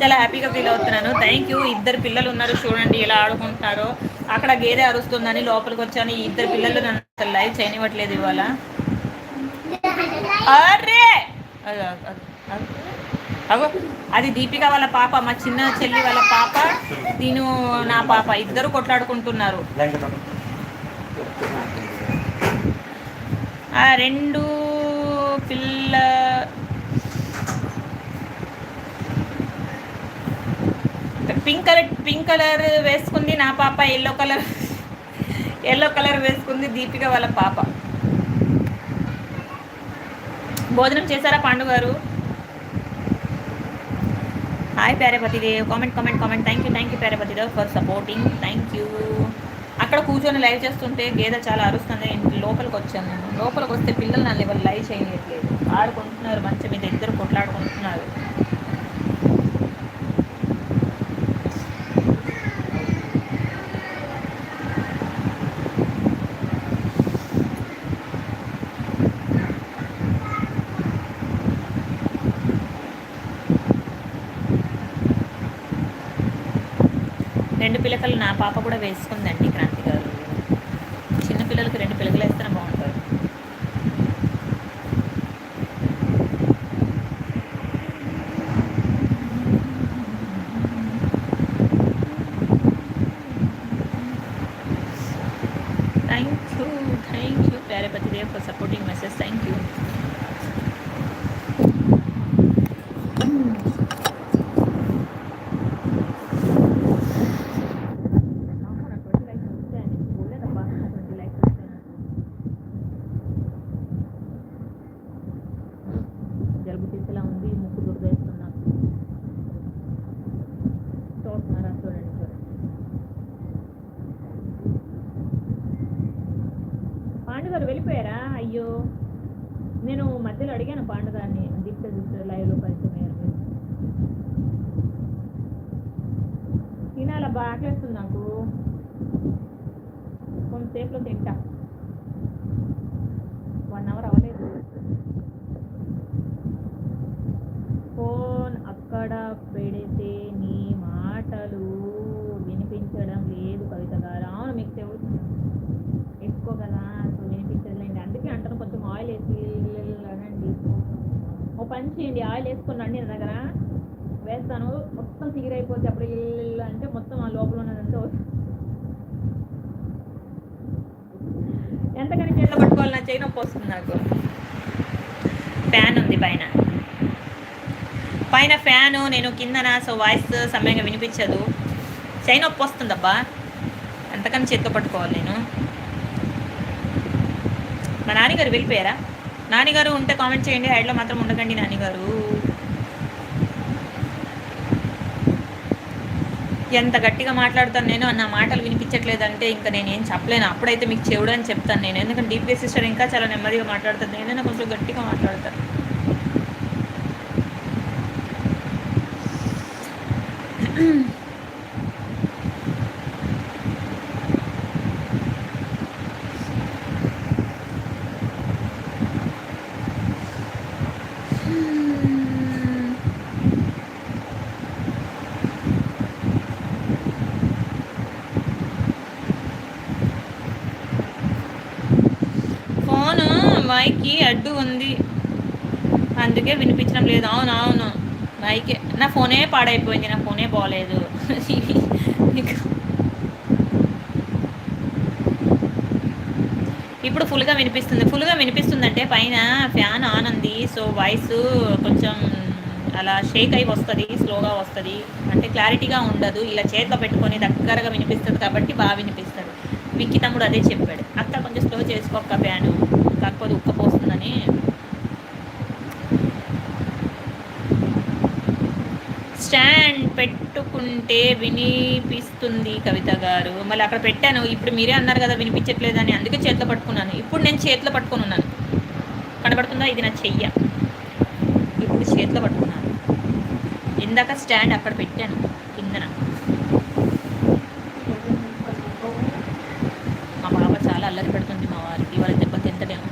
చాలా హ్యాపీగా ఫీల్ అవుతున్నాను. Thank you. ఇద్దరు పిల్లలు ఉన్నారు చూడండి ఎలా ఆడుకుంటున్నారో. అక్కడ గేదె అరుస్తుందని లోపలికి వచ్చాను. ఈ ఇద్దరు పిల్లలు నన్ను అసలు లైవ్ చేయనివ్వట్లేదు ఇవాళ. అరే అగో అది దీపిక వాళ్ళ పాప, మా చిన్న చెల్లి వాళ్ళ పాప, నేను నా పాప ఇద్దరు కొట్లాడుకుంటున్నారు. ఆ రెండు పిల్ల పింక్ కలర్ వేసుకుంది నా పాప, ఎల్లో కలర్ వేసుకుంది దీపిక వాళ్ళ పాప. భోజనం చేశారా పాండు గారు? Hi Pyarepatidev. Comment comment comment. Thank you Pyarepatidev for supporting. Thank you. అక్కడ కూర్చొని లైవ్ చేస్తుంటే గేదె చాలా అరుస్తుంది. లోపలికి వచ్చాను నేను. లోపలికి వస్తే పిల్లలు నన్ను ఎవరు లైవ్ చేయట్లేదు. ఆడుకుంటున్నారు మంచి మీద, ఇద్దరు కొట్లాడుకుంటున్నారు. రెండు పిలకలు నా పాప కూడా వేసుకుందండి క్రాంతి గారు. చిన్న పిల్లలకి రెండు పిలకలు వేస్తేనే బాగుంటుంది. Thank you Pyarepatidev for supporting message. Thank you. జలుబు తీసేలా ఉంది, ముక్కు దుర్దేస్తున్నా. చూస్తున్నారా? చూడండి పాండు గారు వెళ్ళిపోయారా? అయ్యో, నేను మధ్యలో అడిగాను పాండు గారిని, దీప్త లైవ్లో పరిచయం అయ్యారు. తినాల బాగా ఆకలేస్తుంది నాకు, కొంతసేపులో తింటా. 1 అవర్ అవ్వలేదు. ఫోన్ అక్కడ పెడితే నీ మాటలు వినిపించడం లేదు కవిత గారు. అవును, మీకు ఎక్కువ కదా, సో వినిపించలేండి. అందుకే అంటాను కొంచెం ఆయిల్ వేసి అనండి. ఓ పని చేయండి, ఆయిల్ వేసుకున్నాండి నా దగ్గర వేస్తాను, మొత్తం సిగిరైపోతే అప్పుడు అంటే మొత్తం ఆ లోపల ఉన్నదంతా ఎంతకని చేతిలో పట్టుకోవాలి, నా చేయి నొప్పి వస్తుంది నాకు. ఫ్యాన్ ఉంది పైన ఫ్యాను, నేను కిందన, సో వాయిస్ సమయంగా వినిపించదు. చేయి నొప్పి వస్తుందబ్బా, ఎంతకని చేతిలో పట్టుకోవాలి నేను. మా నాన్నగారు వెళ్ళిపోయారా? నాన్నగారు ఉంటే కామెంట్ చేయండి, హైడ్లో మాత్రం ఉండకండి నాన్నగారు. ఎంత గట్టిగా మాట్లాడుతాను నేను, నా మాటలు వినిపించట్లేదంటే ఇంకా నేనేం చెప్పలేను. అప్పుడైతే మీకు చెవుడు అని చెప్తాను నేను, ఎందుకంటే డీపీ సిస్టర్ ఇంకా చాలా నెమ్మదిగా మాట్లాడుతుంది, నేనైనా కొంచెం గట్టిగా మాట్లాడతాను. ఫోను మైక్కి అడ్డు ఉంది, అందుకే వినిపించడం లేదు. అవును మైకే, నా ఫోనే పాడైపోయింది, నా ఫోనే బాగలేదు. ఇప్పుడు ఫుల్గా వినిపిస్తుంది అంటే పైన ఫ్యాన్ ఆన్ ఉంది, సో వాయిస్ కొంచెం అలా షేక్ అయి వస్తుంది, స్లోగా వస్తుంది, అంటే క్లారిటీగా ఉండదు. ఇలా చేతిలో పెట్టుకొని దగ్గరగా వినిపిస్తుంది కాబట్టి బాగా వినిపిస్తుంది. విక్కి తమ్ముడు అదే చెప్పాడు, అక్కడ కొంచెం స్లో చేసుకోక ఫ్యాను, కాకపోతే ఉక్కపోస్తుందని. స్టాండ్ పెట్టుకుంటే వినిపిస్తుంది కవిత గారు. మళ్ళీ అక్కడ పెట్టాను, ఇప్పుడు మీరే అన్నారు కదా వినిపించట్లేదని, అందుకే చేతిలో పట్టుకున్నాను. ఇప్పుడు నేను చేతిలో పట్టుకుని ఉన్నాను, కనబడుతుందా? ఇది నా చెయ్య, ఇప్పుడు చేతిలో పట్టుకున్నాను. ఇందాక స్టాండ్ అక్కడ పెట్టాను కిందన. మా పాప చాలా అల్లరి పెడుతుంది మా వారికి, వాళ్ళ దెబ్బ తింటదేమో.